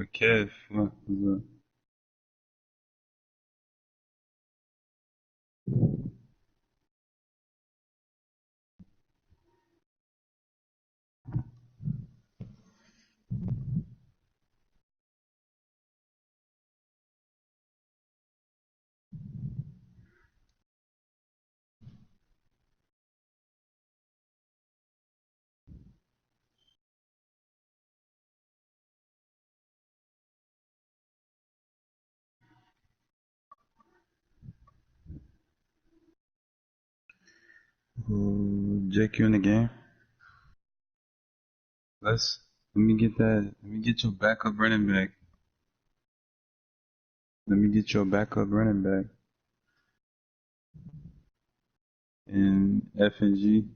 كيف Jake, you in the game? Let me get that. Let me get your backup running back. Let me get your backup running back in FNG.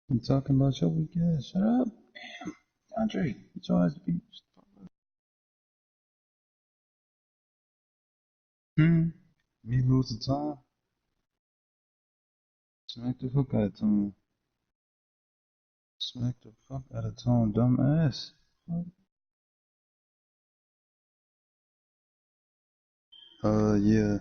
I'm talking about your weak ass. Shut up, Andre. Get your ass beat. Me lose the time. Smack the fuck out of Tone. Smack the fuck out of Tone, dumb ass. Yeah.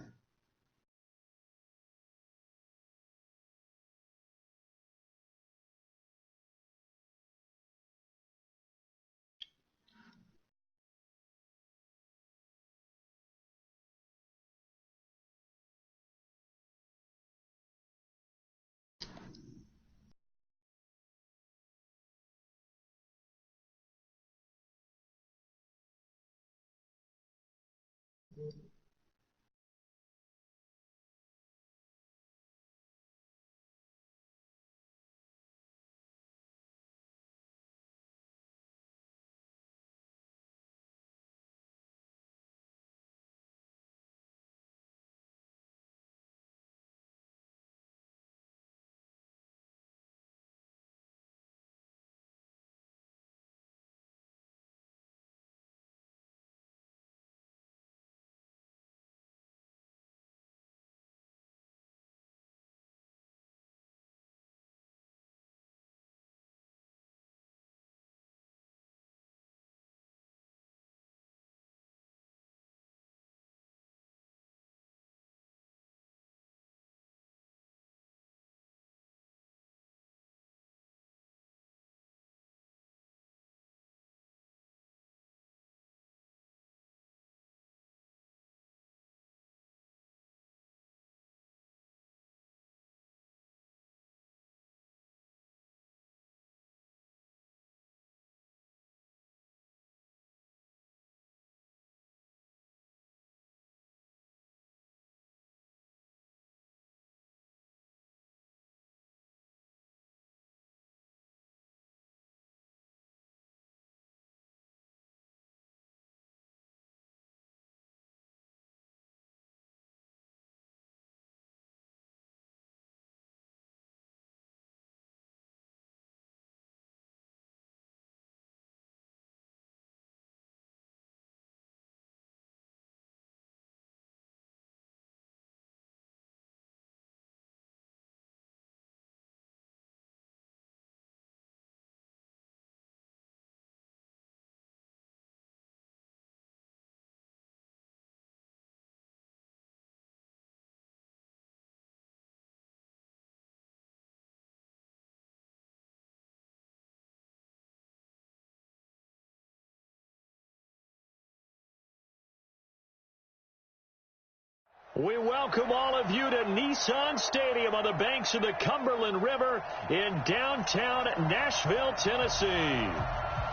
We welcome all of you to Nissan Stadium on the banks of the Cumberland River in downtown Nashville, Tennessee.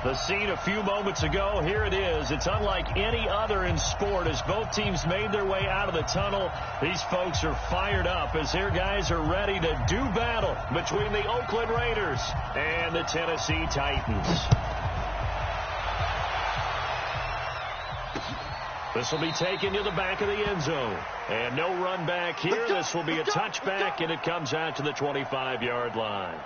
The scene a few moments ago, here it is. It's unlike any other in sport as both teams made their way out of the tunnel. These folks are fired up as their guys are ready to do battle between the Oakland Raiders and the Tennessee Titans. This will be taken to the back of the end zone. And no run back here. This will be a touchback, and it comes out to the 25-yard line.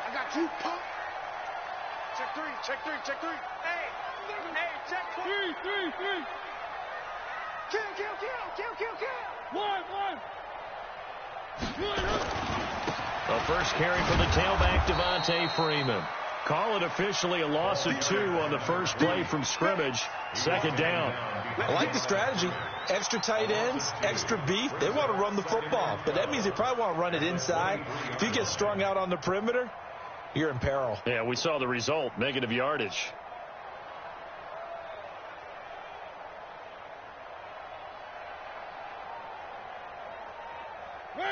I got you, punk. Check three. Hey, check three. Kill. One. The first carry for the tailback, Devontae Freeman. Call it officially a loss of 2 on the first play from scrimmage. Second down. I like the strategy. Extra tight ends, extra beef. They want to run the football, but that means they probably want to run it inside. If you get strung out on the perimeter, you're in peril. Yeah, we saw the result, negative yardage.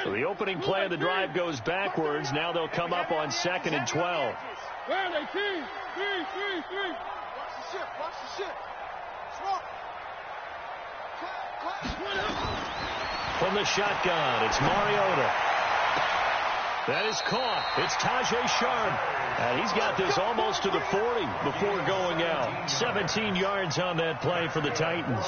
So the opening play of the drive goes backwards. Now they'll come up on 2nd and 12. Three. Watch the ship. Smoke. From the shotgun, it's Mariota. That is caught. It's Tajay Sharp. And he's got this almost to the 40 before going out. 17 yards on that play for the Titans.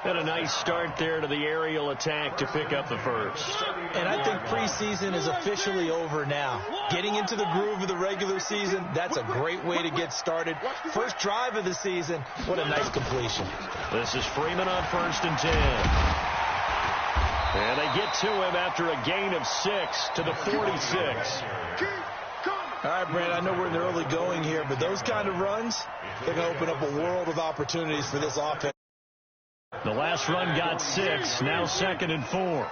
And a nice start there to the aerial attack to pick up the first. And I think preseason is officially over now. Getting into the groove of the regular season, that's a great way to get started. First drive of the season, what a nice completion. This is Freeman on 1st and 10. And they get to him after a gain of 6 to the 46. All right, Brandon, I know we're in the early going here, but those kind of runs, they're going to open up a world of opportunities for this offense. The last run got 6, now 2nd and 4. One.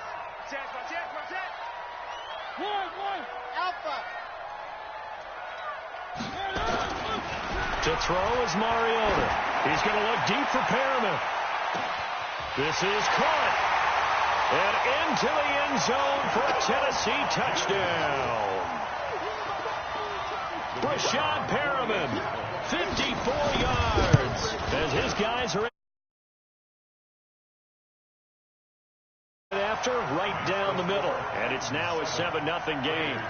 Alpha. To throw is Mariota. He's going to look deep for Perriman. This is caught. And into the end zone for a Tennessee touchdown. Rashad Perriman, 54 yards, as his guys are after right down the middle. And it's now a 7-0 game.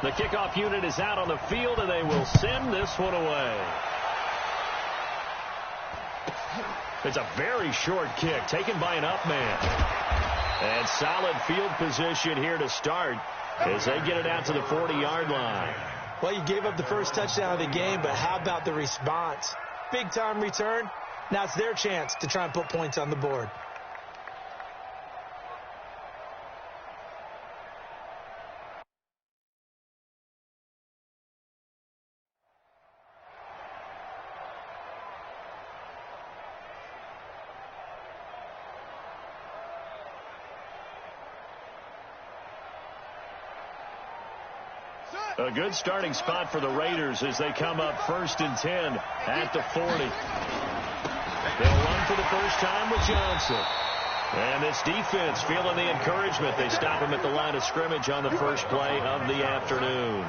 The kickoff unit is out on the field, and they will send this one away. It's a very short kick taken by an up man. And solid field position here to start as they get it out to the 40-yard line. Well, you gave up the first touchdown of the game, but how about the response? Big-time return. Now it's their chance to try and put points on the board. A good starting spot for the Raiders as they come up 1st and 10 at the 40. They'll run for the first time with Johnson. And this defense feeling the encouragement. They stop him at the line of scrimmage on the first play of the afternoon.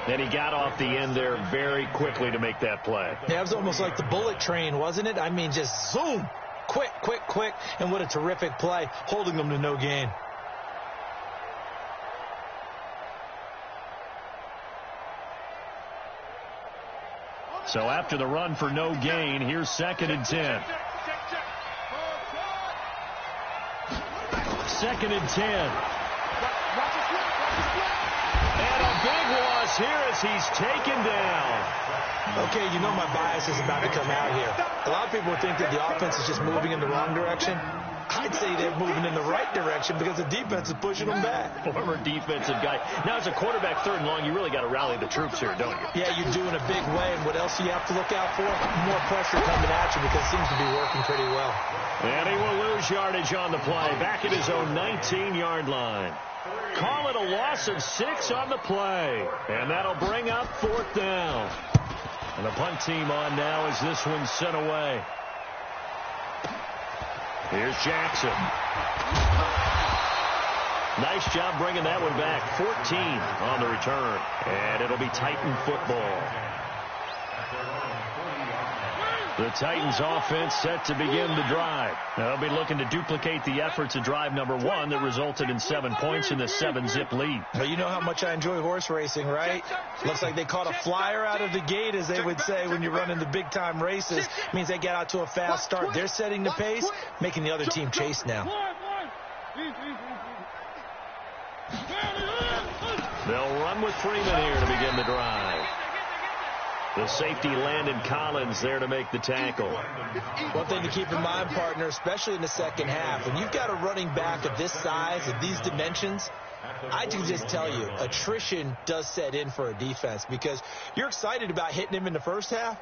And he got off the end there very quickly to make that play. Yeah, it was almost like the bullet train, wasn't it? I mean, just zoom. Quick. And what a terrific play, holding them to no gain. So after the run for no gain, here's 2nd and 10. 2nd and 10. And a big loss here as he's taken down. Okay, you know my bias is about to come out here. A lot of people think that the offense is just moving in the wrong direction. I'd say they're moving in the right direction because the defense is pushing them back. Former defensive guy. Now, as a quarterback, 3rd and long, you really got to rally the troops here, don't you? Yeah, you do in a big way. And what else do you have to look out for? More pressure coming at you because it seems to be working pretty well. And he will lose yardage on the play. Back at his own 19-yard line. Call it a loss of 6 on the play. And that'll bring up 4th down. And the punt team on now as this one's sent away. Here's Jackson. Nice job bringing that one back. 14 on the return. And it'll be Titan football. The Titans offense set to begin the drive. They'll be looking to duplicate the efforts of drive number 1 that resulted in 7 points in the 7-zip lead. Well, you know how much I enjoy horse racing, right? Looks like they caught a flyer out of the gate, as they would say when you're running the big-time races. It means they get out to a fast start. They're setting the pace, making the other team chase now. They'll run with Freeman here to begin the drive. The safety, Landon Collins, there to make the tackle. One thing to keep in mind, partner, especially in the second half, when you've got a running back of this size, of these dimensions, I can just tell you, attrition does set in for a defense because you're excited about hitting him in the first half.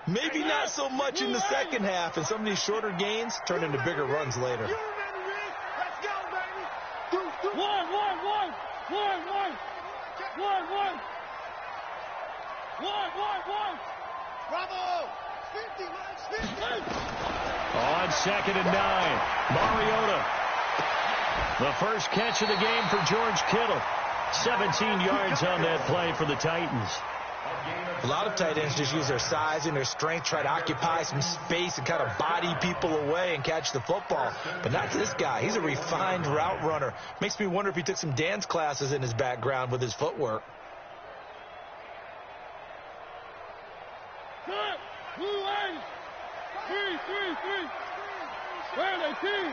Maybe not so much in the second half, and some of these shorter gains turn into bigger runs later. Bravo! On 2nd and 9, Mariota. The first catch of the game for George Kittle. 17 yards on that play for the Titans. A lot of tight ends just use their size and their strength, try to occupy some space and kind of body people away and catch the football. But not this guy. He's a refined route runner. Makes me wonder if he took some dance classes in his background with his footwork. Where are they, team?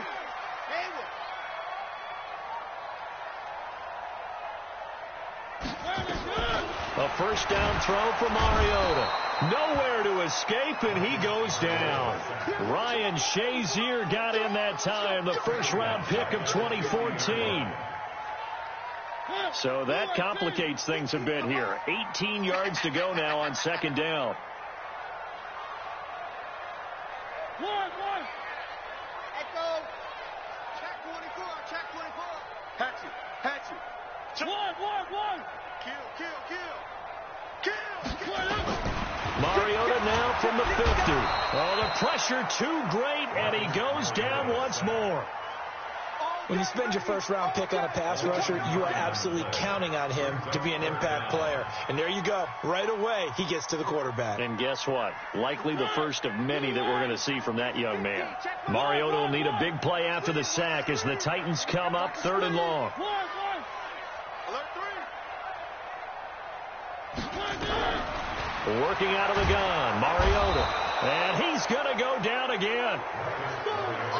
A first down throw for Mariota. Nowhere to escape, and he goes down. Ryan Shazier got in that time, the first-round pick of 2014. So that complicates things a bit here. 18 yards to go now on 2nd down. Echo. Check 24. Check 24. Hatchet. One. Kill. Mariota now from the 50. Oh, the pressure too great, and he goes down once more. When you spend your first-round pick on a pass rusher, you are absolutely counting on him to be an impact player. And there you go. Right away, he gets to the quarterback. And guess what? Likely the first of many that we're going to see from that young man. Mariota will need a big play after the sack as the Titans come up 3rd and long. Working out of the gun, Mariota. And he's going to go down again.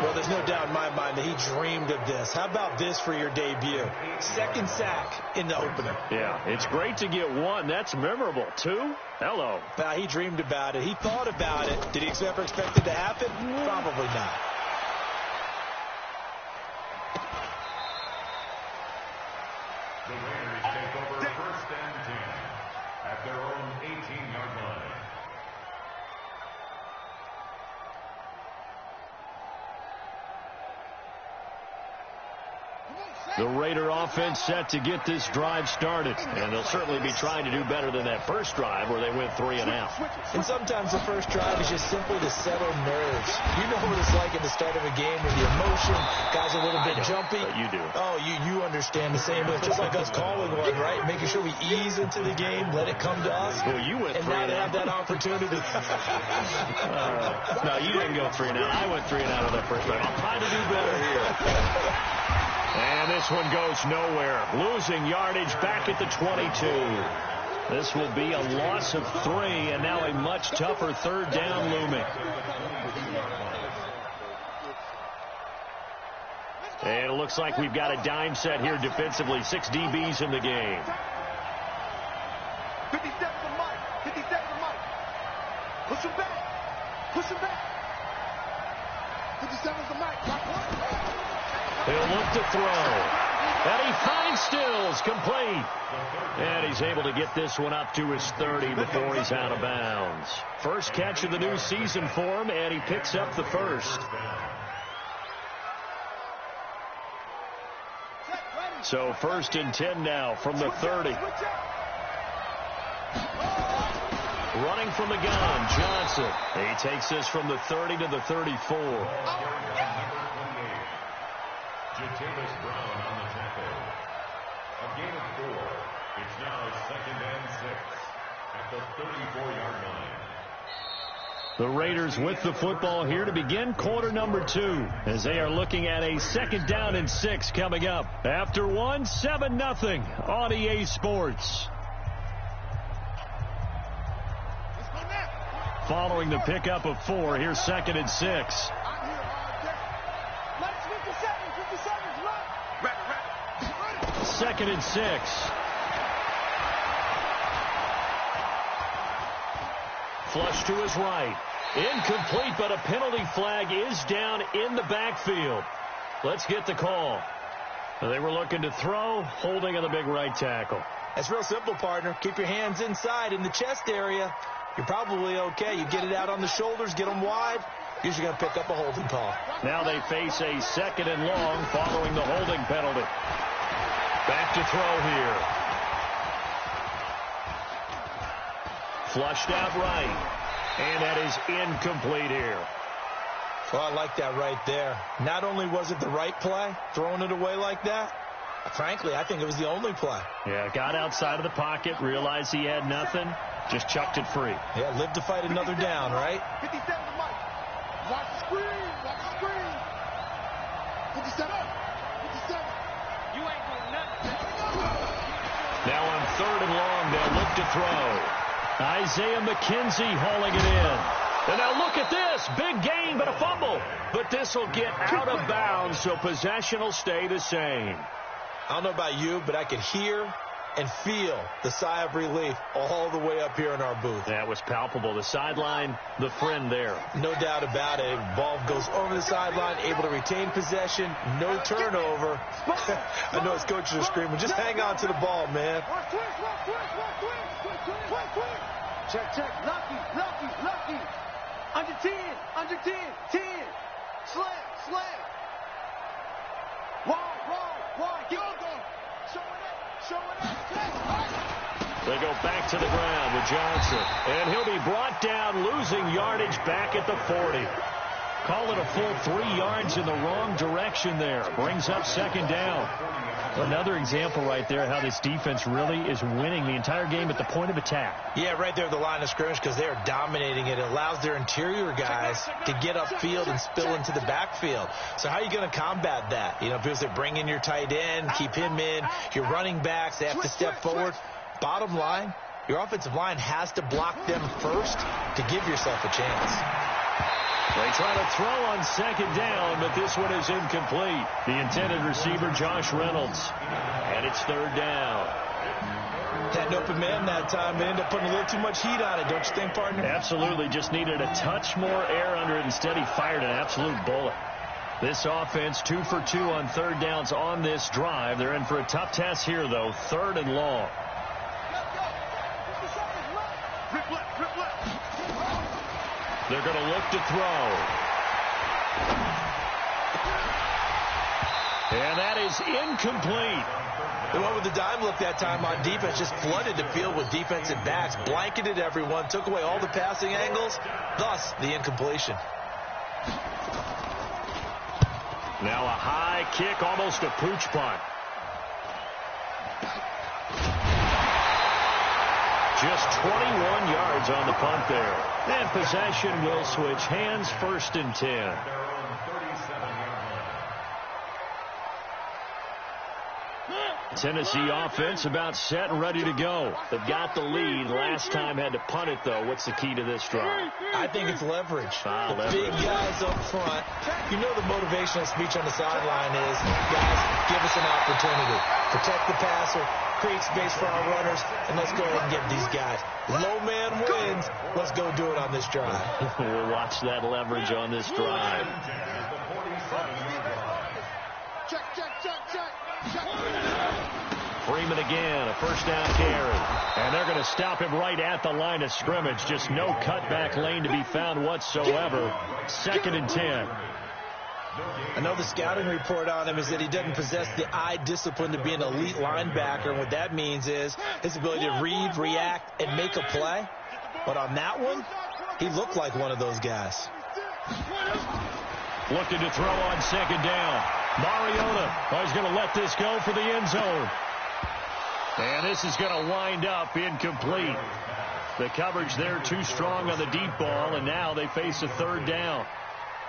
Well, there's no doubt in my mind that he dreamed of this. How about this for your debut? 2nd sack in the opener. Yeah, it's great to get 1. That's memorable. 2? Hello. He dreamed about it. He thought about it. Did he ever expect it to happen? Probably not. The Raiders take over 1st and 10 at their own 18-yard line. The Raider offense set to get this drive started. And they'll certainly be trying to do better than that first drive where they went 3 and out. And sometimes the first drive is just simply to settle nerves. You know what it's like at the start of a game with the emotion. Guys are a little bit jumpy. But you do. Oh, you understand the same. It's just like us calling one, right? Making sure we ease into the game, let it come to us. Well, you went 3 now and they out. have that opportunity. No, you didn't go 3 and out. I went 3 and out on that first drive. I'll try to do better here. And this one goes nowhere. Losing yardage back at the 22. This will be a loss of 3, and now a much tougher 3rd down looming. And it looks like we've got a dime set here defensively. 6 DBs in the game. 57 to Mike. 57 to Mike. Push him back. 57 to Mike. Mike, what? He'll look to throw. And he finds Stills, complete. And he's able to get this one up to his 30 before he's out of bounds. First catch of the new season for him, and he picks up the first. So 1st and 10 now from the 30. Running from the gun, Johnson. He takes this from the 30 to the 34. Jatavis Brown on the tackle. A gain of 4. It's now 2nd and 6 at the 34-yard line. The Raiders with the football here to begin quarter number 2 as they are looking at a 2nd down and 6 coming up. After 1, 7-0 on EA Sports. Following the pickup of 4, here's 2nd and 6. 2nd and 6. Flush to his right. Incomplete, but a penalty flag is down in the backfield. Let's get the call. They were looking to throw, holding on the big right tackle. That's real simple, partner. Keep your hands inside in the chest area. You're probably okay. You get it out on the shoulders, get them wide. Usually going to pick up a holding call. Now they face a 2nd and long following the holding penalty. Back to throw here. Flushed out right. And that is incomplete here. Well, I like that right there. Not only was it the right play, throwing it away like that, frankly, I think it was the only play. Yeah, got outside of the pocket, realized he had nothing, just chucked it free. Yeah, live to fight another down, right? 57 to Mike. Watch the screen. Watch the screen. 57. 57. You ain't doing nothing. Now on 3rd and long, they'll look to throw. Isaiah McKenzie hauling it in. And now look at this. Big gain, but a fumble. But this will get out of bounds, so possession will stay the same. I don't know about you, but I could hear and feel the sigh of relief all the way up here in our booth. That was palpable. The sideline, the friend there. No doubt about it. Ball goes over the sideline, able to retain possession, no turnover. I know his coaches are screaming, just hang on to the ball, man. Check, check. Lucky, lucky, lucky. Under 10, under 10, 10. Slam, slam. Wide. Keep on going. Show it up. They go back to the ground with Johnson. And he'll be brought down, losing yardage back at the 40. Call it a full 3 yards in the wrong direction there. Brings up 2nd down. Another example right there how this defense really is winning the entire game at the point of attack. Yeah, right there at the line of scrimmage because they are dominating it. It allows their interior guys to get upfield and spill into the backfield. So how are you going to combat that? You know, because they bring in your tight end, keep him in. Your running backs, they have to step forward. Bottom line, your offensive line has to block them first to give yourself a chance. They try to throw on 2nd down, but this one is incomplete. The intended receiver, Josh Reynolds. And it's 3rd down. Had an open man that time. They ended up putting a little too much heat on it, don't you think, partner? Absolutely. Just needed a touch more air under it. Instead, he fired an absolute bullet. This offense, 2 for 2 on 3rd downs on this drive. They're in for a tough test here, though. 3rd and long. They're going to look to throw. And that is incomplete. They went with the dime look that time on defense, just flooded the field with defensive backs, blanketed everyone, took away all the passing angles, thus the incompletion. Now a high kick, almost a pooch punt. Just 21 yards on the punt there. And possession will switch hands, 1st and 10. Tennessee offense about set and ready to go. They've got the lead. Last time had to punt it, though. What's the key to this drive? I think it's leverage. Leverage. Big guys up front. You know the motivational speech on the sideline is, guys, give us an opportunity. Protect the passer, create space for our runners, and let's go ahead and get these guys. Low man wins. Let's go do it on this drive. We'll watch that leverage on this drive. Check, check, check, check, check. Freeman again, a first down carry. And they're going to stop him right at the line of scrimmage. Just no cutback lane to be found whatsoever. 2nd and 10. I know the scouting report on him is that he doesn't possess the eye discipline to be an elite linebacker. And what that means is his ability to read, react, and make a play. But on that one, he looked like one of those guys. Looking to throw on 2nd down. Mariota is going to let this go for the end zone. And this is going to wind up incomplete. The coverage there too strong on the deep ball, and now they face a 3rd down.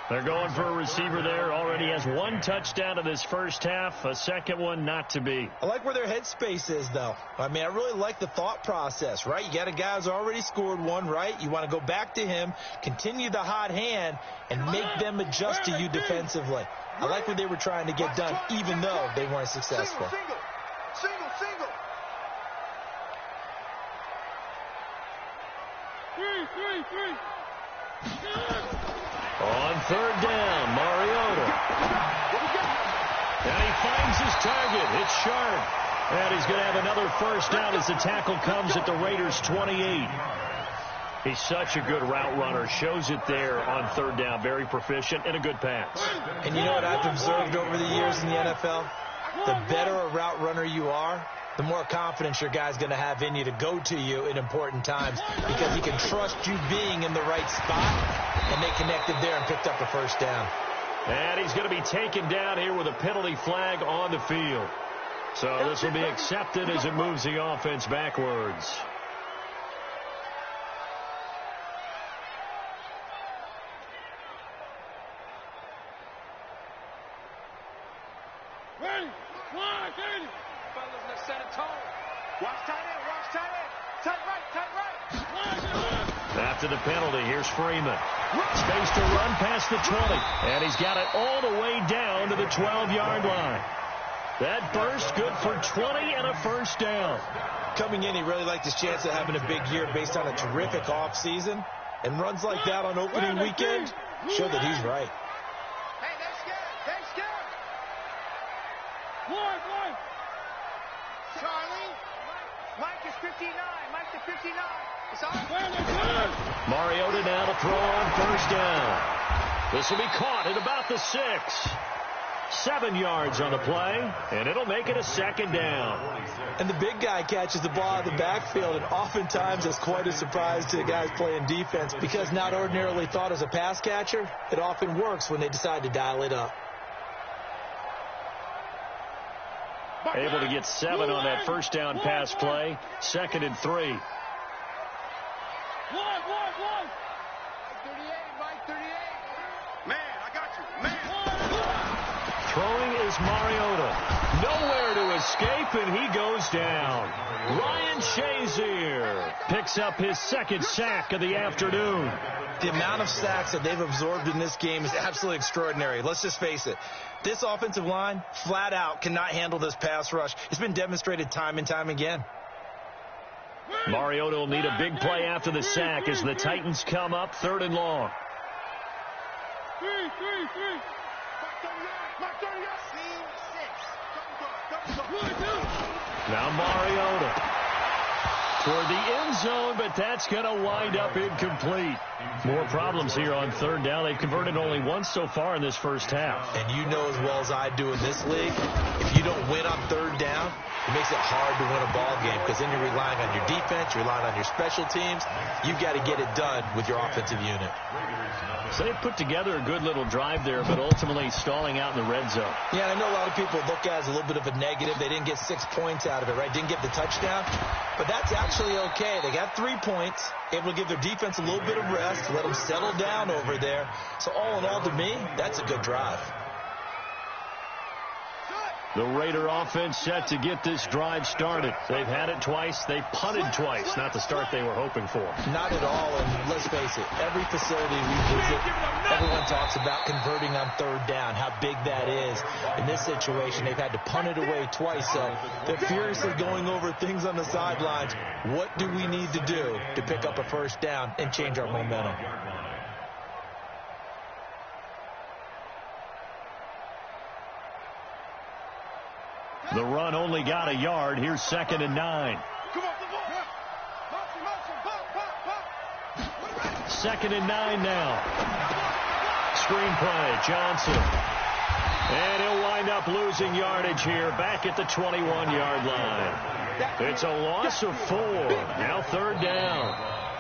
They're going for a receiver there. Already has 1 touchdown in this first half. A second one not to be. I like where their headspace is, though. I mean, I really like the thought process, right? You got a guy who's already scored 1, right? You want to go back to him, continue the hot hand, and make them adjust to you defensively. I like what they were trying to get done, even though they weren't successful. Single. Three. On 3rd down, Mariota. And he finds his target. It's sharp. And he's going to have another first down as the tackle comes at the Raiders' 28. He's such a good route runner. Shows it there on 3rd down. Very proficient and a good pass. And you know what I've observed over the years in the NFL? The better a route runner you are, the more confidence your guy's going to have in you to go to you in important times because he can trust you being in the right spot, and they connected there and picked up a first down. And he's going to be taken down here with a penalty flag on the field. So this will be accepted as it moves the offense backwards. Ready? Fellas, let's set a tone. Watch tight end. Tight right. After the penalty, here's Freeman. Space to run past the 20. And he's got it all the way down to the 12-yard line. That burst good for 20 and a first down. Coming in, he really liked his chance of having a big year based on a terrific offseason. And runs like that on opening weekend show that he's right. Hey, they're scared. One. Charlie. Mike is 59. Mike to 59. It's on. Mariota now to throw on first down. This will be caught at about the 6. 7 yards on the play, and it'll make it a 2nd down. And the big guy catches the ball out of the backfield, and oftentimes it's quite a surprise to the guys playing defense because not ordinarily thought as a pass catcher, it often works when they decide to dial it up. Able to get 7 on that first down pass play. 2nd and 3. One. Mike 38. Man, I got you. Man. Throwing is Mariota. Nowhere to escape, and he goes down. Ryan Shazier picks up his 2nd sack of the afternoon. The amount of sacks that they've absorbed in this game is absolutely extraordinary. Let's just face it. This offensive line, flat out, cannot handle this pass rush. It's been demonstrated time and time again. Mariota will need a big play after the sack as the Titans come up 3rd and long. Three. Now Mariota toward the end zone, but that's going to wind up incomplete. More problems here on 3rd down. They've converted only once so far in this first half. And you know as well as I do in this league, if you don't win on 3rd down, it makes it hard to win a ball game because then you're relying on your defense, you're relying on your special teams. You've got to get it done with your offensive unit. So they put together a good little drive there, but ultimately stalling out in the red zone. Yeah, I know a lot of people look at it as a little bit of a negative. They didn't get 6 points out of it, right? Didn't get the touchdown. But that's actually okay. They got 3 points, able to give their defense a little bit of rest, let them settle down over there. So all in all, to me, that's a good drive. The Raider offense set to get this drive started. They've had it twice. They punted twice. Not the start they were hoping for. Not at all, and let's face it, every facility we visit, everyone talks about converting on 3rd down, how big that is. In this situation, they've had to punt it away twice, so they're furiously going over things on the sidelines. What do we need to do to pick up a first down and change our momentum? The run only got a yard. Here's 2nd and 9. 2nd and 9 now. Screen play, Johnson. And he'll wind up losing yardage here back at the 21-yard line. It's a loss of 4. Now 3rd down.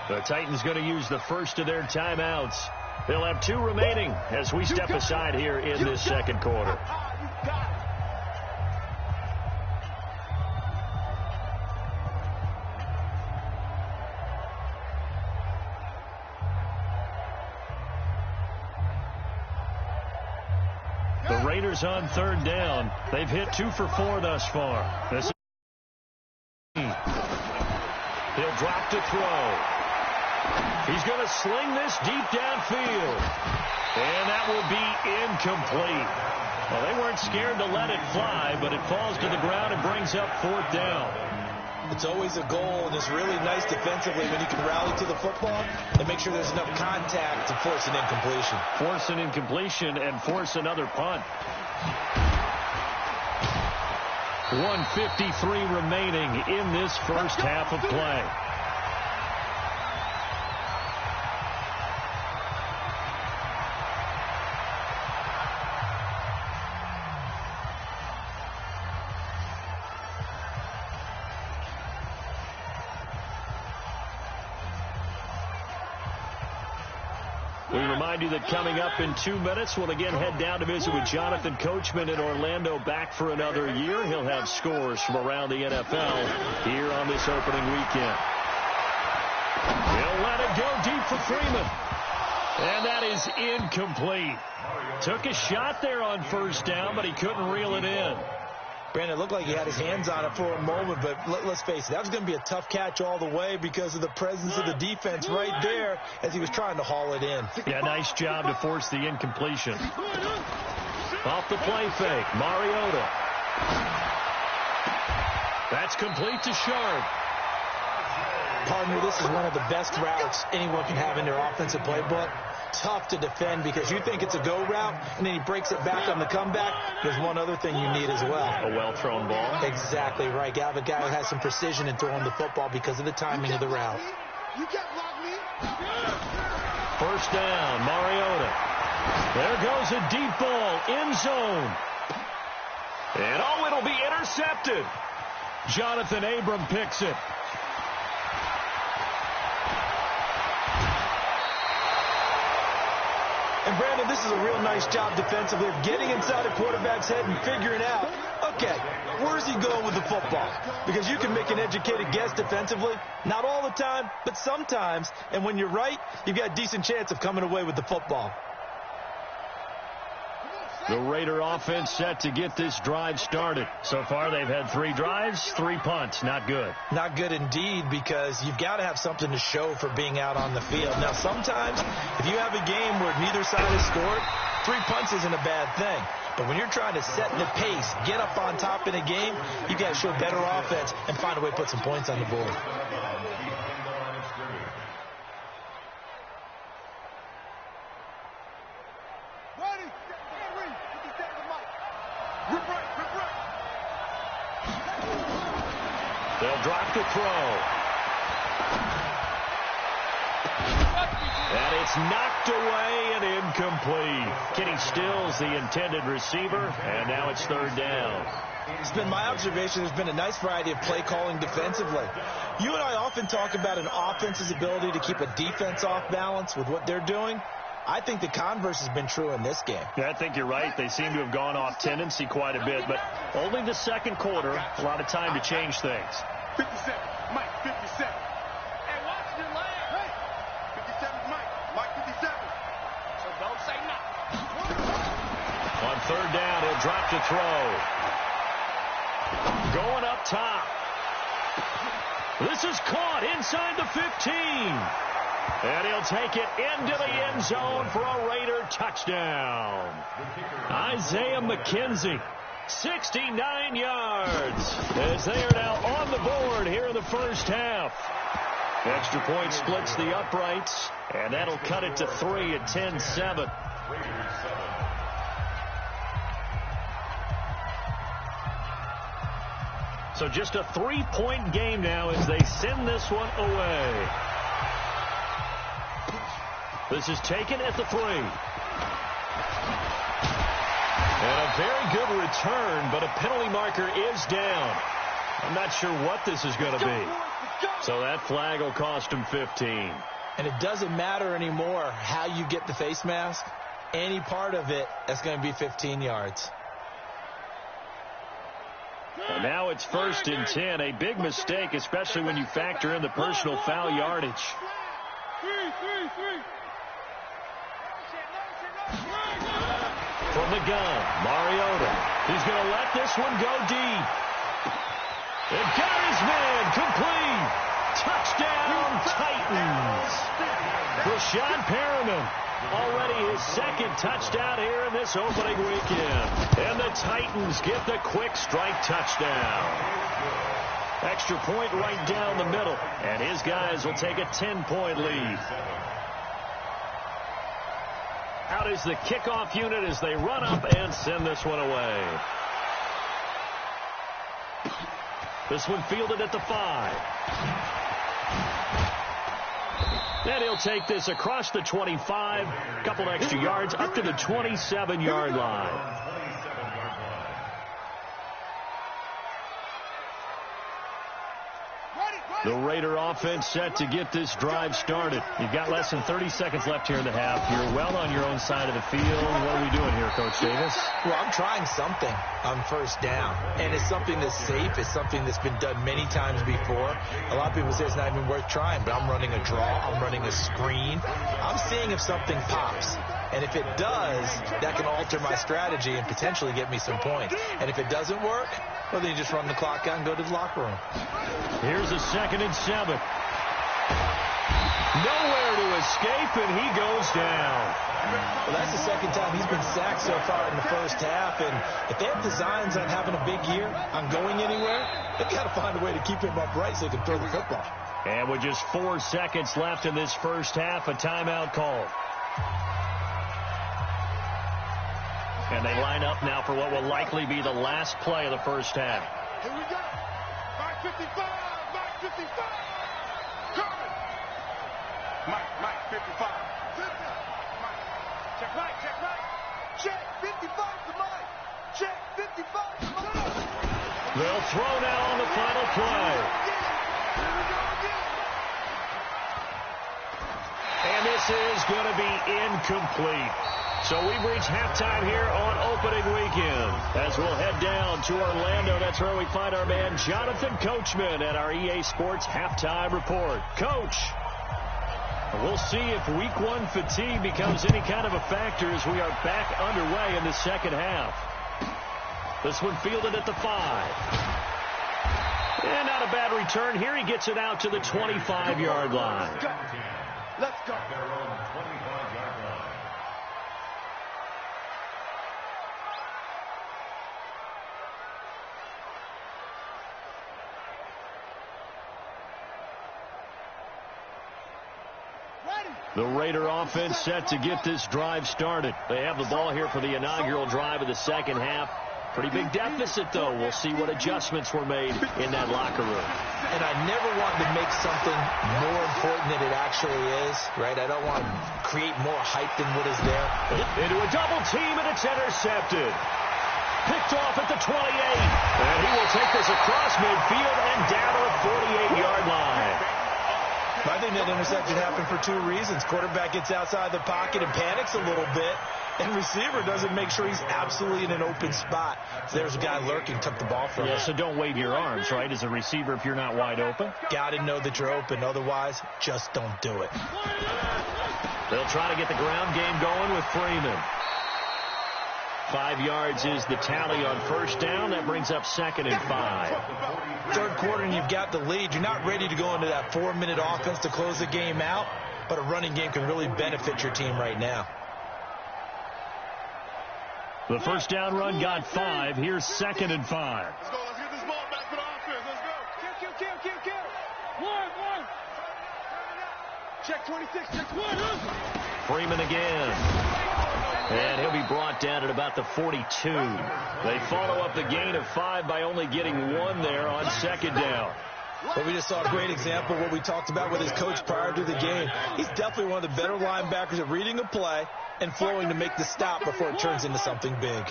The Titans going to use the first of their timeouts. They'll have 2 remaining as we step aside here in this second quarter. The Raiders on 3rd down. They've hit 2 for 4 thus far. This is he'll drop to throw. He's going to sling this deep downfield. And that will be incomplete. Well, they weren't scared to let it fly, but it falls to the ground and brings up 4th down. It's always a goal, and it's really nice defensively when you can rally to the football and make sure there's enough contact to force an incompletion. Force an incompletion and force another punt. 1:53 remaining in this first half of play. We remind you that coming up in 2 minutes, we'll again head down to visit with Jonathan Coachman in Orlando, back for another year. He'll have scores from around the NFL here on this opening weekend. He'll let it go deep for Freeman. And that is incomplete. Took a shot there on 1st down, but he couldn't reel it in. Brandon, it looked like he had his hands on it for a moment, but let's face it, that was going to be a tough catch all the way because of the presence of the defense right there as he was trying to haul it in. Yeah, nice job to force the incompletion. Off the play fake, Mariota. That's complete to Sharp. Partner, this is one of the best routes anyone can have in their offensive playbook. Tough to defend because you think it's a go route, and then he breaks it back on the comeback. There's one other thing you need as well. A well-thrown ball. Exactly right. You have a guy who has some precision in throwing the football because of the timing of the route. First down, Mariota. There goes a deep ball, end zone. And oh, it'll be intercepted. Jonathan Abram picks it. And, Brandon, this is a real nice job defensively of getting inside a quarterback's head and figuring out, okay, where's he going with the football? Because you can make an educated guess defensively. Not all the time, but sometimes. And when you're right, you've got a decent chance of coming away with the football. The Raider offense set to get this drive started. So far, they've had 3 drives, 3 punts. Not good. Not good indeed, because you've got to have something to show for being out on the field. Now, sometimes, if you have a game where neither side has scored, 3 punts isn't a bad thing. But when you're trying to set the pace, get up on top in a game, you've got to show better offense and find a way to put some points on the board. They'll drop the throw. And it's knocked away and incomplete. Kenny Stills, the intended receiver, and now it's 3rd down. It's been my observation there's been a nice variety of play calling defensively. You and I often talk about an offense's ability to keep a defense off balance with what they're doing. I think the converse has been true in this game. Yeah, I think you're right. They seem to have gone off tendency quite a bit, but only the second quarter, a lot of time to change things. 57, Mike, 57. Hey, watch your leg. Hey, 57's Mike 57. So don't say nothing. On 3rd down, he'll drop to throw. Going up top. This is caught inside the 15. And he'll take it into the end zone for a Raider touchdown. Isaiah McKenzie, 69 yards, as they are now on the board here in the first half. Extra point splits the uprights, and that'll cut it to 3 at 10-7. So just a 3-point game now as they send this one away. This is taken at the 3. And a very good return, but a penalty marker is down. I'm not sure what this is going to be. So that flag will cost him 15. And it doesn't matter anymore how you get the face mask. Any part of it, that's going to be 15 yards. And now it's 1st and 10. A big mistake, especially when you factor in the personal foul yardage. From the gun, Mariota. He's going to let this one go deep. And got his man complete. Touchdown, Titans. Rashad Perriman. Already his 2nd touchdown here in this opening weekend. And the Titans get the quick strike touchdown. Extra point right down the middle. And his guys will take a 10-point lead. Out is the kickoff unit as they run up and send this one away. This one fielded at the 5. And he'll take this across the 25, a couple extra yards, up to the 27-yard line. The Raider offense set to get this drive started. You've got less than 30 seconds left here in the half. You're well on your own side of the field. What are we doing here, Coach Davis? Well, I'm trying something on 1st down. And it's something that's safe. It's something that's been done many times before. A lot of people say it's not even worth trying, but I'm running a draw. I'm running a screen. I'm seeing if something pops. And if it does, that can alter my strategy and potentially get me some points. And if it doesn't work, well, then you just run the clock out and go to the locker room. Here's a 2nd and 7. Nowhere to escape, and he goes down. Well, that's the 2nd time he's been sacked so far in the 1st half. And if they have designs on having a big year, on going anywhere, they've got to find a way to keep him upright so they can throw the football. And with just 4 seconds left in this 1st half, a timeout called. And they line up now for what will likely be the last play of the 1st half. Here we go. 555. Mike 55. Coming. Mike 55. Mike. Check Mike. Check Mike. Check 55 to Mike. Check 55 to Mike. They'll throw now on the final play. Here we go again. And this is going to be incomplete. So we've reached halftime here on opening weekend. As we'll head down to Orlando, that's where we find our man Jonathan Coachman at our EA Sports Halftime Report. Coach, we'll see if Week 1 fatigue becomes any kind of a factor as we are back underway in the 2nd half. This one fielded at the 5. And not a bad return here. He gets it out to the 25-yard line. Let's go. The Raider offense set to get this drive started. They have the ball here for the inaugural drive of the 2nd half. Pretty big deficit, though. We'll see what adjustments were made in that locker room. And I never want to make something more important than it actually is, right? I don't want to create more hype than what is there. Into a double team, and it's intercepted. Picked off at the 28. And he will take this across midfield and down to the 48-yard line. I think that interception happened for 2 reasons. Quarterback gets outside the pocket and panics a little bit, and receiver doesn't make sure he's absolutely in an open spot. So there's a guy lurking, took the ball from him. So don't wave your arms, right, as a receiver if you're not wide open. Got to know that you're open. Otherwise, just don't do it. They'll try to get the ground game going with Freeman. 5 yards is the tally on 1st down. That brings up 2nd and 5. 3rd quarter and you've got the lead. You're not ready to go into that 4-minute offense to close the game out, but a running game can really benefit your team right now. The 1st down run got 5. Here's 2nd and 5. Let's go. Let's get this ball back for the offense. Let's go. Kill. 1. Check 26. Check 1. Freeman again. And he'll be brought down at about the 42. They follow up the gain of 5 by only getting 1 there on second down. Well, we just saw a great example of what we talked about with his coach prior to the game. He's definitely one of the better linebackers at reading a play and flowing to make the stop before it turns into something big.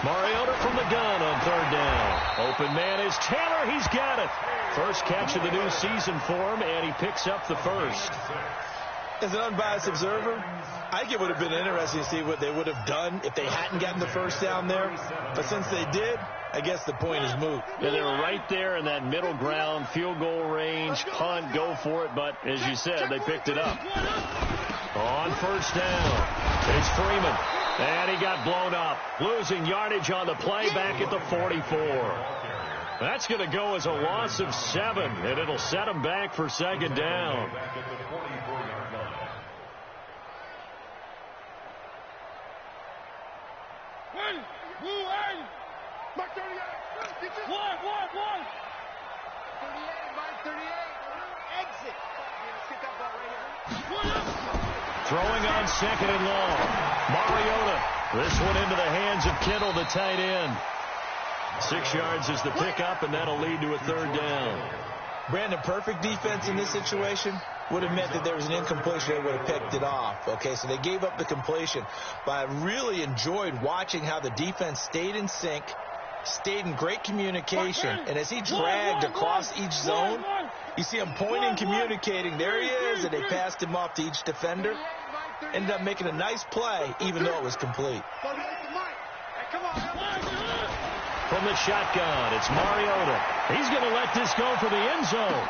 Mariota from the gun on third down. Open man is Taylor. He's got it. First catch of the new season for him, and he picks up the first. As an unbiased observer, I think it would have been interesting to see what they would have done if they hadn't gotten the first down there. But since they did, I guess the point is moot. Yeah, they were right there in that middle ground, field goal range, punt, go for it. But as you said, they picked it up. On first down, it's Freeman. And he got blown up, losing yardage on the play back at the 44. That's going to go as a loss of 7, and it'll set him back for second down. Throwing on second and long. Mariota. This one into the hands of Kittle, the tight end. 6 yards is the pickup, and that'll lead to a third down. Brandon, perfect defense in this situation would have meant that there was an incompletion. They would have picked it off. Okay, so they gave up the completion. But I really enjoyed watching how the defense stayed in sync, stayed in great communication. And as he dragged across each zone, you see him pointing, communicating. There he is, and they passed him off to each defender. Ended up making a nice play, even though it was complete. From the shotgun, it's Mariota. He's going to let this go for the end zone.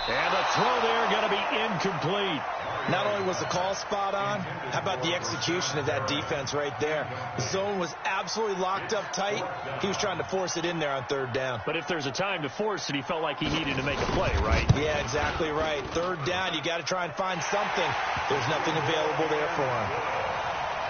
And the throw there going to be incomplete. Not only was the call spot on, how about the execution of that defense right there? The zone was absolutely locked up tight. He was trying to force it in there on third down. But if there's a time to force it, he felt like he needed to make a play, right? Yeah, exactly right. Third down, you got to try and find something. There's nothing available there for him.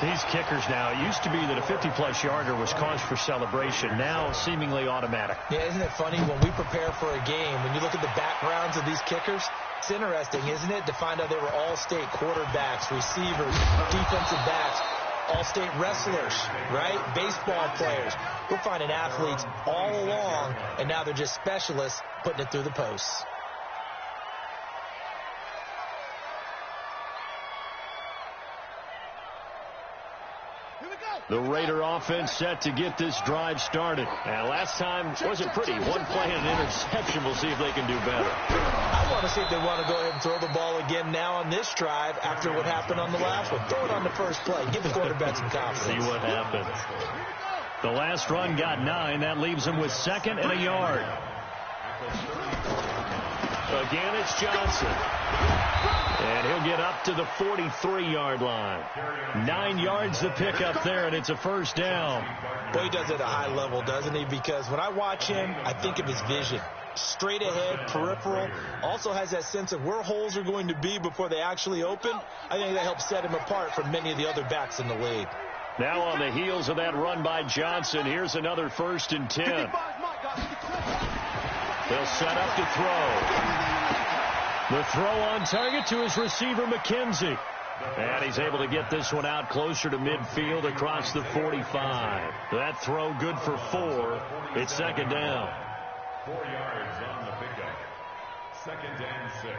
These kickers now, it used to be that a 50-plus yarder was cause for celebration. Now, seemingly automatic. Yeah, isn't it funny when we prepare for a game, when you look at the backgrounds of these kickers, it's interesting, isn't it, to find out they were all-state quarterbacks, receivers, defensive backs, all-state wrestlers, right? Baseball players. We're finding athletes all along, and now they're just specialists putting it through the posts. The Raider offense set to get this drive started. And last time wasn't pretty. One play and an interception. We'll see if they can do better. I want to see if they want to go ahead and throw the ball again now on this drive after what happened on the last one. Throw it on the first play. Give the quarterback some confidence. See what happens. The last run got 9. That leaves him with 2nd and a yard. Again, it's Johnson. And he'll get up to the 43-yard line. 9 yards to pick up there, and it's a first down. Boy, he does it at a high level, doesn't he? Because when I watch him, I think of his vision. Straight ahead, peripheral. Also has that sense of where holes are going to be before they actually open. I think that helps set him apart from many of the other backs in the league. Now on the heels of that run by Johnson, here's another 1st and 10. They'll set up to throw. The throw on target to his receiver, McKenzie. And he's able to get this one out closer to midfield across the 45. That throw good for 4. It's 2nd down. 4 yards on the pickup. 2nd and 6.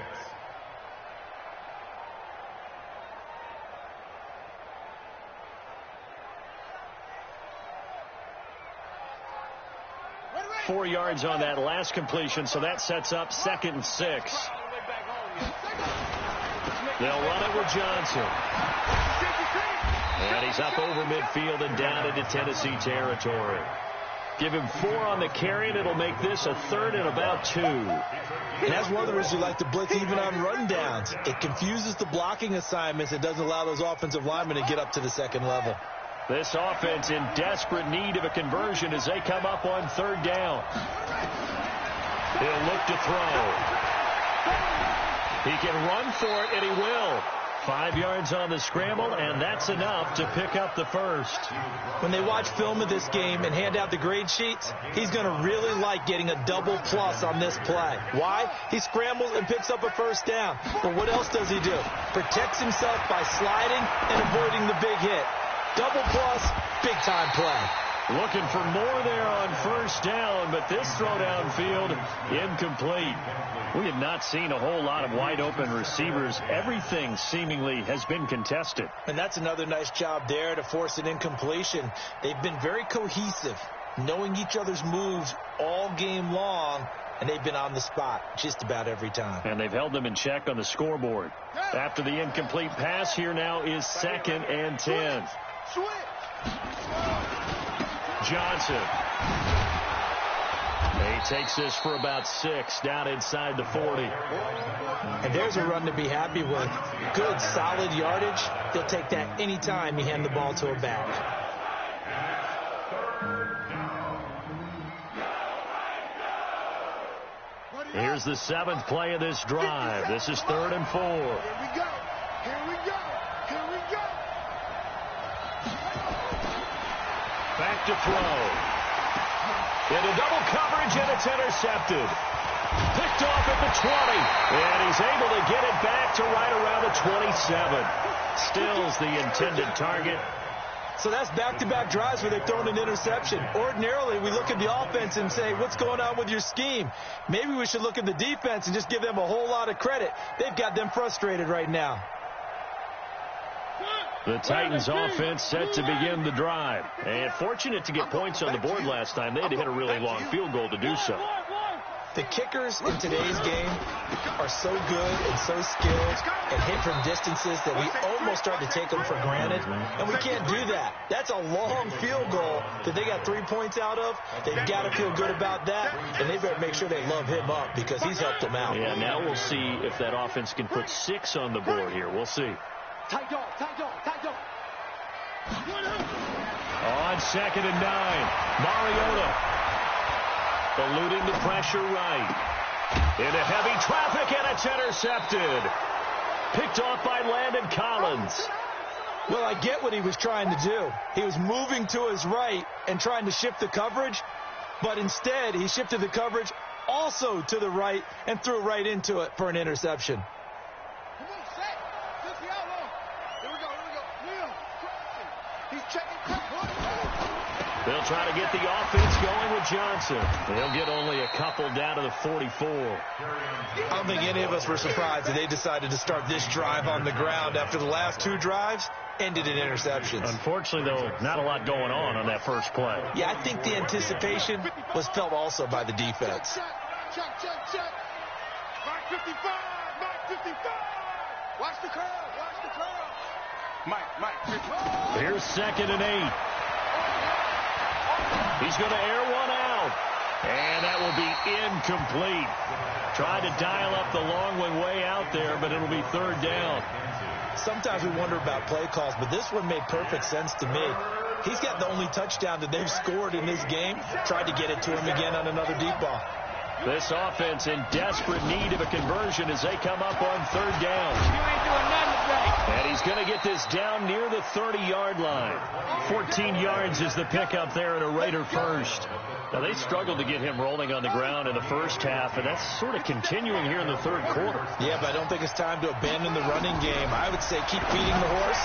Four yards on that last completion, so that sets up 2nd and 6. They'll run it with Johnson. And he's up over midfield and down into Tennessee territory. Give him 4 on the carry, and it'll make this a 3rd and about 2. And that's one of the reasons you like to blitz even on rundowns. It confuses the blocking assignments. It doesn't allow those offensive linemen to get up to the 2nd level. This offense in desperate need of a conversion as they come up on 3rd down. He'll look to throw. He can run for it, and he will. 5 yards on the scramble, and that's enough to pick up the first. When they watch film of this game and hand out the grade sheets, he's going to really like getting a double plus on this play. Why? He scrambles and picks up a first down. But what else does he do? Protects himself by sliding and avoiding the big hit. Double plus, big-time play. Looking for more there on first down, but this throw downfield, incomplete. We have not seen a whole lot of wide-open receivers. Everything seemingly has been contested. And that's another nice job there to force an incompletion. They've been very cohesive, knowing each other's moves all game long, and they've been on the spot just about every time. And they've held them in check on the scoreboard. After the incomplete pass, here now is 2nd and 10. Johnson. He takes this for about 6 down inside the 40. And there's a run to be happy with. Good, solid yardage. They'll take that anytime you hand the ball to a back. Here's the 7th play of this drive. This is 3rd and 4. Here we go. Here we go. Here we go. Back to throw. Into double coverage, and it's intercepted. Picked off at the 20. And he's able to get it back to right around the 27. Stills the intended target. So that's back-to-back drives where they've thrown an interception. Ordinarily, we look at the offense and say, what's going on with your scheme? Maybe we should look at the defense and just give them a whole lot of credit. They've got them frustrated right now. The Titans offense set to begin the drive. And fortunate to get points on the board last time. They had to hit a really long field goal to do so. The kickers in today's game are so good and so skilled and hit from distances that we almost start to take them for granted. And we can't do that. That's a long field goal that they got 3 points out of. They've got to feel good about that. And they better make sure they love him up because he's helped them out. Yeah, now we'll see if that offense can put 6 on the board here. We'll see. Tight dog, tight dog, tight dog. On 2nd and 9, Mariota eluding the pressure right. Into heavy traffic, and it's intercepted. Picked off by Landon Collins. Well, I get what he was trying to do. He was moving to his right and trying to shift the coverage, but instead he shifted the coverage also to the right and threw right into it for an interception. They'll try to get the offense going with Johnson. They'll get only a couple down to the 44. I don't think any of us were surprised that they decided to start this drive on the ground after the last 2 drives ended in interceptions. Unfortunately, though, not a lot going on that first play. Yeah, I think the anticipation was felt also by the defense. Check. Mike 55, Mike 55. Watch the curl, watch the curl. Mike 55. Here's 2nd and 8. He's going to air one out. And that will be incomplete. Tried to dial up the long one way out there, but it'll be 3rd down. Sometimes we wonder about play calls, but this one made perfect sense to me. He's got the only touchdown that they've scored in this game. Tried to get it to him again on another deep ball. This offense in desperate need of a conversion as they come up on 3rd down. You ain't doing nothing today. And he's going to get this down near the 30-yard line. 14 yards is the pickup there and a Raider first. Now, they struggled to get him rolling on the ground in the first half, and that's sort of continuing here in the 3rd quarter. Yeah, but I don't think it's time to abandon the running game. I would say keep feeding the horse,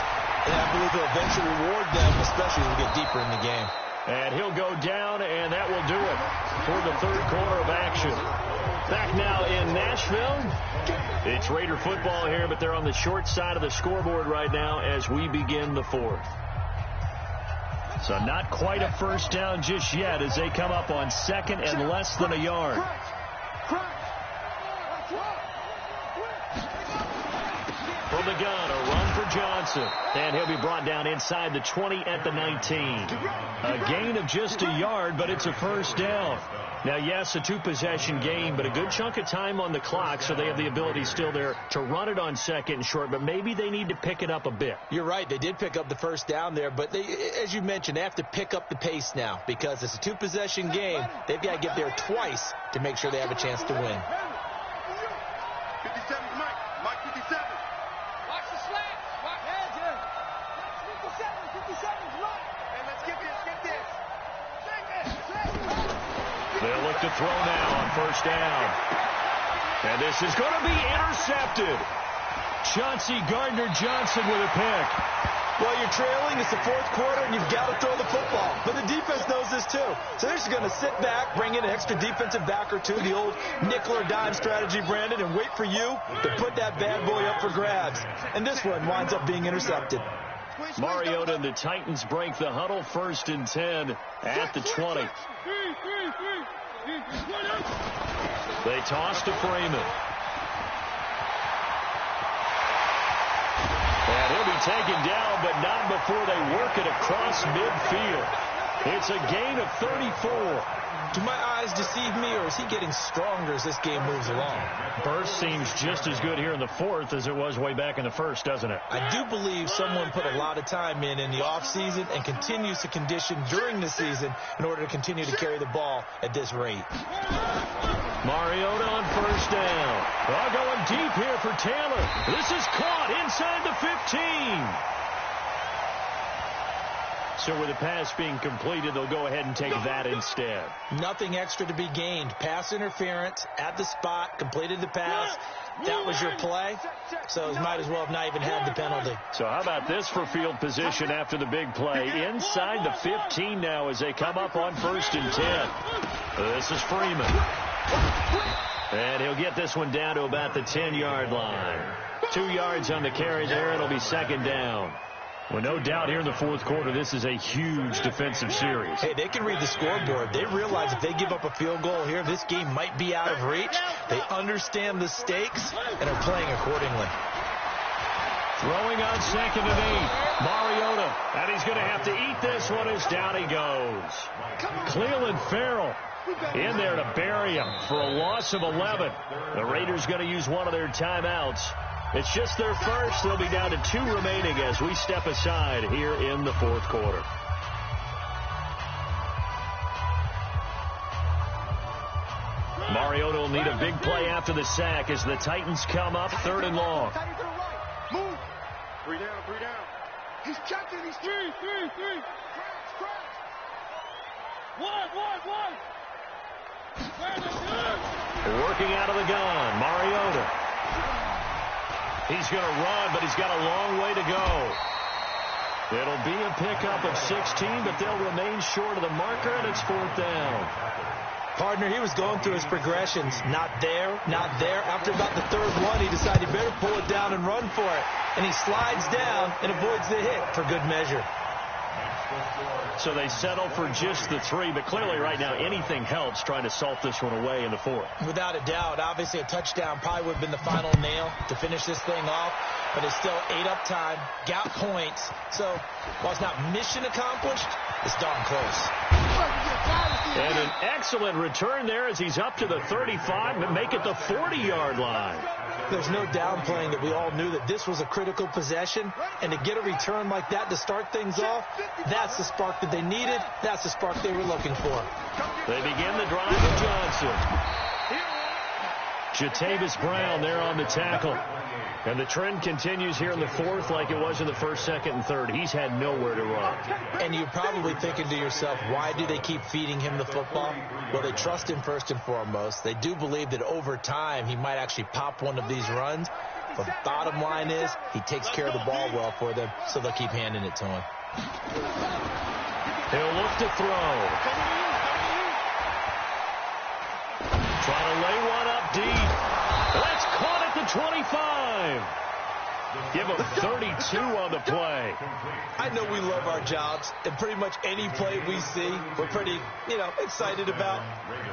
and I believe he'll eventually reward them, especially as we get deeper in the game. And he'll go down, and that will do it for the 3rd quarter of action. Back now in Nashville. It's Raider football here, but they're on the short side of the scoreboard right now as we begin the 4th. So not quite a first down just yet as they come up on 2nd and less than a yard. From the gun, a run for Johnson. And he'll be brought down inside the 20 at the 19. A gain of just a yard, but it's a first down. Now, yes, a 2-possession game, but a good chunk of time on the clock, so they have the ability still there to run it on 2nd and short, but maybe they need to pick it up a bit. You're right. They did pick up the first down there, but they, as you mentioned, they have to pick up the pace now because it's a 2-possession game. They've got to get there twice to make sure they have a chance to win. 57's Mike 57. Watch the slap. look to throw now on first down. And this is going to be intercepted. Chauncey Gardner-Johnson with a pick. Well, you're trailing. It's the fourth quarter, and you've got to throw the football. But the defense knows this, too. So they're just going to sit back, bring in an extra defensive back or two, the old nickel or dime strategy, Brandon, and wait for you to put that bad boy up for grabs. And this one winds up being intercepted. Mariota and the Titans break the huddle, 1st and 10 at the 20. They toss to Freeman. And he'll be taken down, but not before they work it across midfield. It's a gain of 34. Do my eyes deceive me, or is he getting stronger as this game moves along? Burst seems just as good here in the fourth as it was way back in the first, doesn't it? I do believe someone put a lot of time in the offseason and continues to condition during the season in order to continue to carry the ball at this rate. Mariota on first down. Well, going deep here for Taylor. This is caught inside the 15. So with the pass being completed, they'll go ahead and take that instead. Nothing extra to be gained. Pass interference at the spot, completed the pass. That was your play. So you might as well have not even had the penalty. So how about this for field position after the big play? Inside the 15 now as they come up on 1st and 10. This is Freeman. And he'll get this one down to about the 10-yard line. 2 yards on the carry there. It'll be 2nd down. Well, no doubt here in the fourth quarter, this is a huge defensive series. Hey, they can read the scoreboard. They realize if they give up a field goal here, this game might be out of reach. They understand the stakes and are playing accordingly. Throwing on 2nd and 8. Mariota. And he's going to have to eat this one as down he goes. Cleveland Farrell in there to bury him for a loss of 11. The Raiders going to use one of their timeouts. It's just their first. They'll be down to 2 remaining as we step aside here in the fourth quarter. Mariota will need a big play after the sack as the Titans come up 3rd and long. Move. 3 down, 3 down. He's catching. He's 3. Scratch. 1. Working out of the gun, Mariota. He's going to run, but he's got a long way to go. It'll be a pickup of 16, but they'll remain short of the marker, and it's 4th down. Partner, he was going through his progressions. Not there. After about the 3rd one, he decided he better pull it down and run for it. And he slides down and avoids the hit for good measure. So they settle for just the 3, but clearly right now anything helps trying to salt this one away in the 4th. Without a doubt, obviously a touchdown probably would have been the final nail to finish this thing off, but it's still ate up time, got points. So while it's not mission accomplished, it's darn close. And an excellent return there as he's up to the 35 and make it the 40-yard line. There's no downplaying that we all knew that this was a critical possession, and to get a return like that to start things off, that's the spark that they needed. That's the spark they were looking for. They begin the drive with Johnson. Jatavis Brown there on the tackle. And the trend continues here in the 4th like it was in the 1st, 2nd, and 3rd. He's had nowhere to run. And you're probably thinking to yourself, why do they keep feeding him the football? Well, they trust him first and foremost. They do believe that over time he might actually pop one of these runs. But the bottom line is he takes care of the ball well for them, so they'll keep handing it to him. He'll look to throw. Trying to lay one up deep. That's caught at the 25. Give him 32 on the play. I know we love our jobs, and pretty much any play we see, we're pretty, excited about.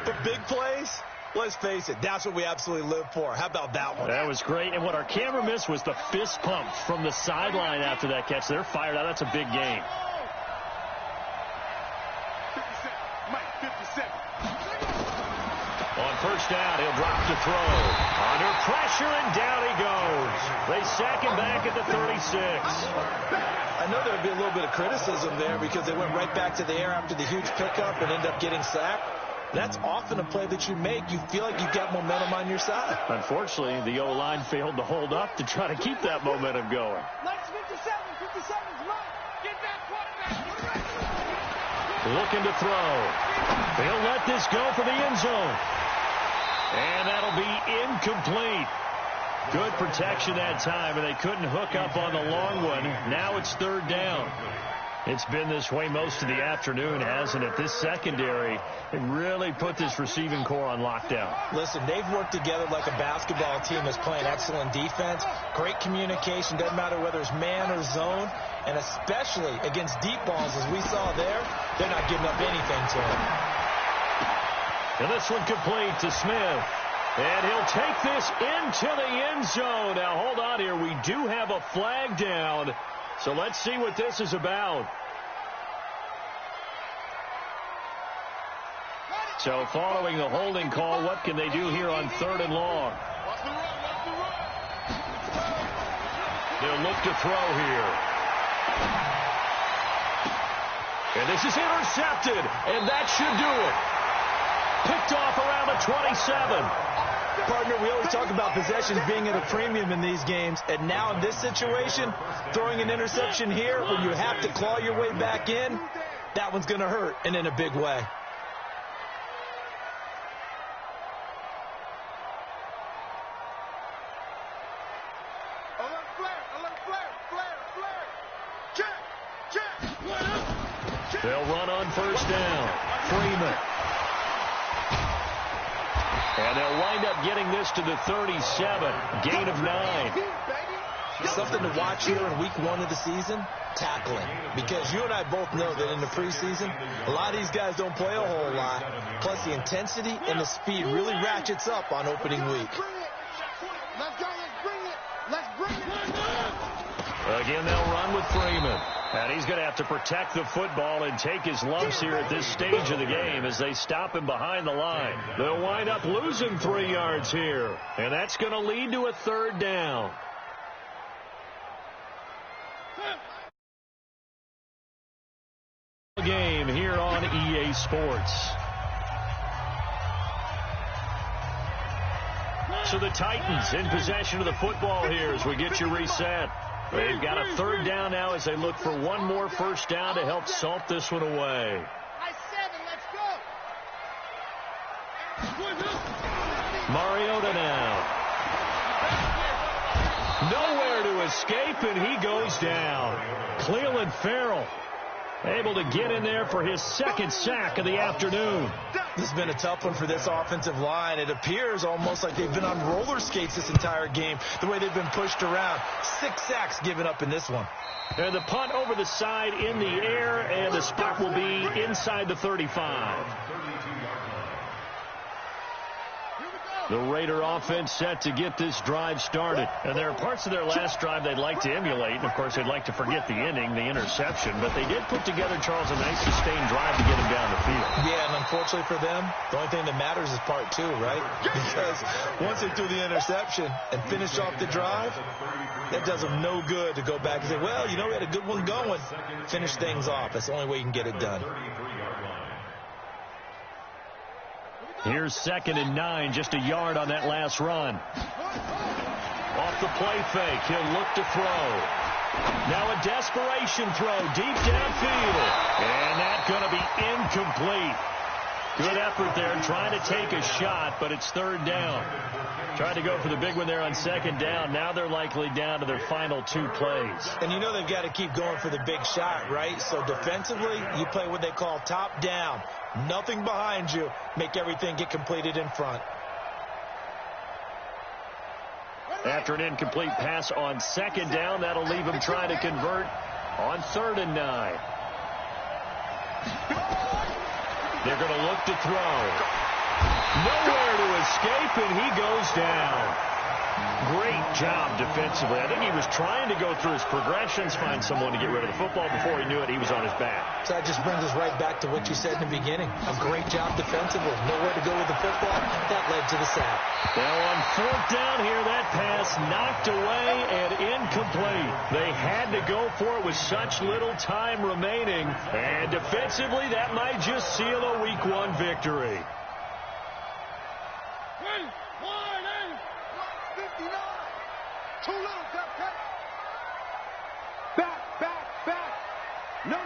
But big plays, let's face it, that's what we absolutely live for. How about that one? That was great. And what our camera missed was the fist pump from the sideline after that catch. They're fired out. That's a big game. 57. On first down, he'll drop to throw. Under pressure, and down he goes. They sack him back at the 36. I know there would be a little bit of criticism there because they went right back to the air after the huge pickup and end up getting sacked. That's often a play that you make. You feel like you've got momentum on your side. Unfortunately, the O-line failed to hold up to try to keep that momentum going. Looking to throw. They'll let this go for the end zone. And that'll be incomplete. Good protection that time, and they couldn't hook up on the long one. Now it's third down. It's been this way most of the afternoon, hasn't it? This secondary, it really put this receiving core on lockdown. Listen, they've worked together like a basketball team that's playing excellent defense. Great communication, doesn't matter whether it's man or zone. And especially against deep balls, as we saw there, they're not giving up anything to him. And this one complete to Smith. And he'll take this into the end zone. Now, hold on here. We do have a flag down. So let's see what this is about. So following the holding call, what can they do here on 3rd and long? They'll look to throw here. And this is intercepted. And that should do it. Picked off around the 27. Partner, we always talk about possessions being at a premium in these games, and now in this situation, throwing an interception here when you have to claw your way back in, that one's going to hurt, and in a big way. They'll run on first down. Freeman. And they'll wind up getting this to the 37. Gain of 9. Something to watch here in week 1 of the season, tackling. Because you and I both know that in the preseason, a lot of these guys don't play a whole lot. Plus the intensity and the speed really ratchets up on opening week. Let's go, let's bring it. Let's bring it. Again, they'll run with Freeman. And he's going to have to protect the football and take his lumps here at this stage of the game as they stop him behind the line. They'll wind up losing 3 yards here. And that's going to lead to a 3rd down. Game here on EA Sports. So the Titans in possession of the football here as we get you reset. They've got a 3rd down now as they look for one more first down to help salt this one away. Mariota now. Nowhere to escape, and he goes down. Cleveland Farrell able to get in there for his 2nd sack of the afternoon. This has been a tough one for this offensive line. It appears almost like they've been on roller skates this entire game, the way they've been pushed around. 6 sacks given up in this one. And the punt over the side in the air, and the spot will be inside the 35. The Raider offense set to get this drive started. And there are parts of their last drive they'd like to emulate. And, of course, they'd like to forget the inning, the interception. But they did put together, Charles, a nice sustained drive to get him down the field. Yeah, and unfortunately for them, the only thing that matters is part 2, right? Because once they threw the interception and finished off the drive, that does them no good to go back and say, well, you know, we had a good one going. Finish things off. That's the only way you can get it done. Here's 2nd and 9, just a yard on that last run. Off the play fake, he'll look to throw. Now a desperation throw deep downfield. And that's going to be incomplete. Good effort there, trying to take a shot, but it's 3rd down. Tried to go for the big one there on 2nd down. Now they're likely down to their final 2 plays. And you know they've got to keep going for the big shot, right? So defensively, you play what they call top down. Nothing behind you. Make everything get completed in front. After an incomplete pass on 2nd down, that'll leave him trying to convert on 3rd and 9. They're going to look to throw. Nowhere to escape, and he goes down. Great job defensively. I think he was trying to go through his progressions, find someone to get rid of the football. Before he knew it, he was on his back. So that just brings us right back to what you said in the beginning. A great job defensively. Nowhere to go with the football. That led to the sack. Now on 4th down here, that pass knocked away and incomplete. They had to go for it with such little time remaining. And defensively, that might just seal a Week 1 victory. Too little, Jeff. Back. No. Off.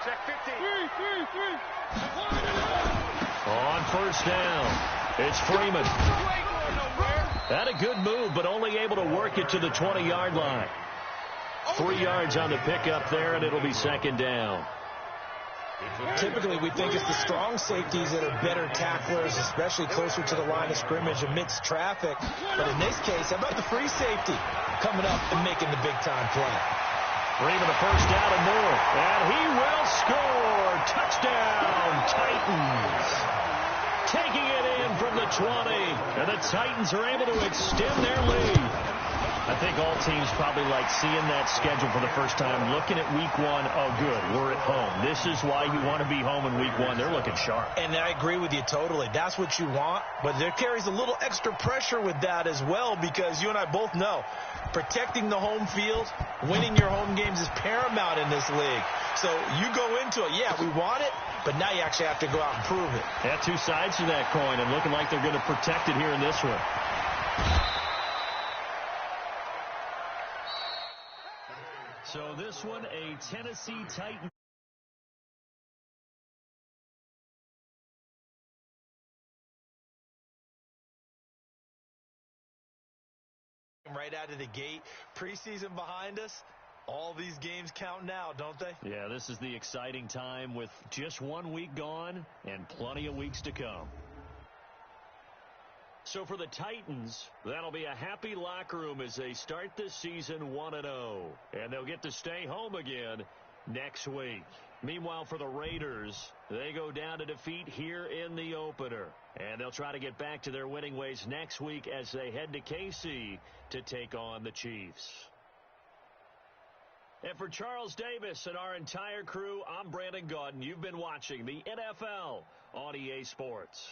Check 15. On first down, it's Freeman. Had a good move, but only able to work it to the 20-yard line. 3 yards on the pickup there, and it'll be second down. Typically, we think it's the strong safeties that are better tacklers, especially closer to the line of scrimmage amidst traffic. But in this case, how about the free safety coming up and making the big-time play? Freeman a first down and more, and he will score. Touchdown, Titans. Taking it in from the 20, and the Titans are able to extend their lead. I think all teams probably like seeing that schedule for the first time, looking at week 1. Oh, good, we're at home. This is why you want to be home in week 1. They're looking sharp. And I agree with you totally. That's what you want, but there carries a little extra pressure with that as well, because you and I both know protecting the home field, winning your home games is paramount in this league. So you go into it, yeah, we want it, but now you actually have to go out and prove it. Yeah, two sides to that coin, and looking like they're going to protect it here in this one. So this one, a Tennessee Titan. Right out of the gate, preseason behind us, all these games count now, don't they? Yeah, this is the exciting time with just 1 week gone and plenty of weeks to come. So for the Titans, that'll be a happy locker room as they start this season 1-0. And they'll get to stay home again next week. Meanwhile, for the Raiders, they go down to defeat here in the opener. And they'll try to get back to their winning ways next week as they head to KC to take on the Chiefs. And for Charles Davis and our entire crew, I'm Brandon Gaudin. You've been watching the NFL on EA Sports.